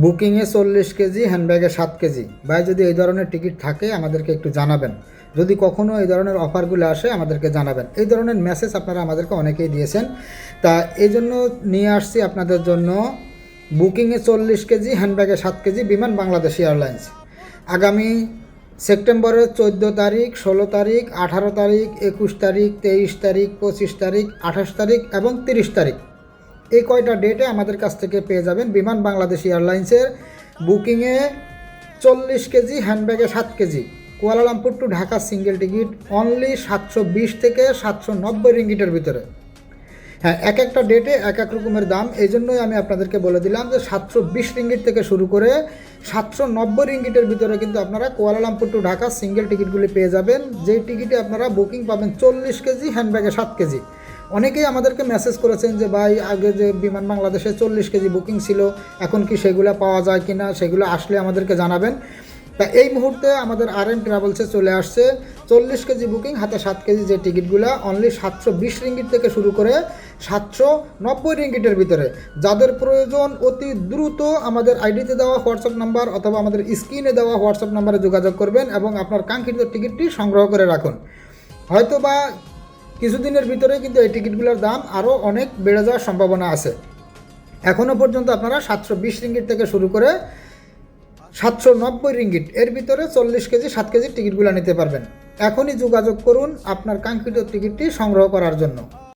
বুকিংয়ে 40 কেজি, হ্যান্ডব্যাগে 7 কেজি। ভাই যদি এই ধরনের টিকিট থাকে আমাদেরকে একটু জানাবেন। যদি কখনও এই ধরনের অফারগুলো আসে আমাদেরকে জানাবেন। এই ধরনের মেসেজ আপনারা আমাদেরকে অনেকেই দিয়েছেন, তা এই জন্য নিয়ে আসছি আপনাদের জন্য বুকিংয়ে 40 কেজি, হ্যান্ডব্যাগে 7 কেজি বিমান বাংলাদেশ এয়ারলাইন্স। আগামী সেপ্টেম্বরের 14 তারিখ, 16 তারিখ, 18 তারিখ, 21 তারিখ, 23 তারিখ, 25 তারিখ, 28 তারিখ এবং 30 তারিখ, এই কয়টা ডেটে আমাদের কাছ থেকে পেয়ে যাবেন বিমান বাংলাদেশ এয়ারলাইন্সের বুকিংয়ে 40 কেজি, হ্যান্ডব্যাগে 7 কেজি, Kuala Lumpur to Dhaka single ticket only 720 থেকে 790 রিঙ্গিটের ভিতরে। হ্যাঁ, এক একটা ডেটে এক এক রকমের দাম, এই জন্যই আমি আপনাদেরকে বলে দিলাম যে 720 রিঙ্গিট থেকে শুরু করে 790 রিঙ্গিটের ভিতরে কিন্তু আপনারা কুয়ালালামপুর টু ঢাকা সিঙ্গেল টিকিটগুলি পেয়ে যাবেন, যেই টিকিটে আপনারা বুকিং পাবেন 40 কেজি, হ্যান্ডব্যাগে 7 কেজি। অনেকেই আমাদেরকে মেসেজ করেছেন যে ভাই আগে যে বিমান বাংলাদেশে 40 কেজি বুকিং ছিল এখন কি সেগুলো পাওয়া যায় কি না, সেগুলো আসলে আমাদেরকে জানাবেন। তা এই মুহূর্তে আমাদের RM ট্রাভেলসে চলে আসছে 40 কেজি বুকিং হাতে 7 কেজি যে টিকিটগুলো অনলি 720 রিঙ্গিট থেকে শুরু করে 790 রিঙ্গিটের ভিতরে। যাদের প্রয়োজন অতি দ্রুত আমাদের আইডিতে দেওয়া হোয়াটসঅ্যাপ নাম্বার অথবা আমাদের স্ক্রিনে দেওয়া হোয়াটসঅ্যাপ নাম্বারে যোগাযোগ করবেন এবং আপনার কাঙ্ক্ষিত টিকিটটি সংগ্রহ করে রাখুন। হয়তো বা কিছুদিনের ভিতরে কিন্তু এই টিকিটগুলোর দাম আরও অনেক বেড়ে যাওয়ার সম্ভাবনা আছে। এখনও পর্যন্ত আপনারা 720 রিঙ্গিট থেকে শুরু করে 790 রিঙ্গিট এর ভিতরে 40 কেজি 7 কেজির টিকিটগুলো নিতে পারবেন। এখনই যোগাযোগ করুন আপনার কাঙ্ক্ষিত টিকিটটি সংগ্রহ করার জন্য।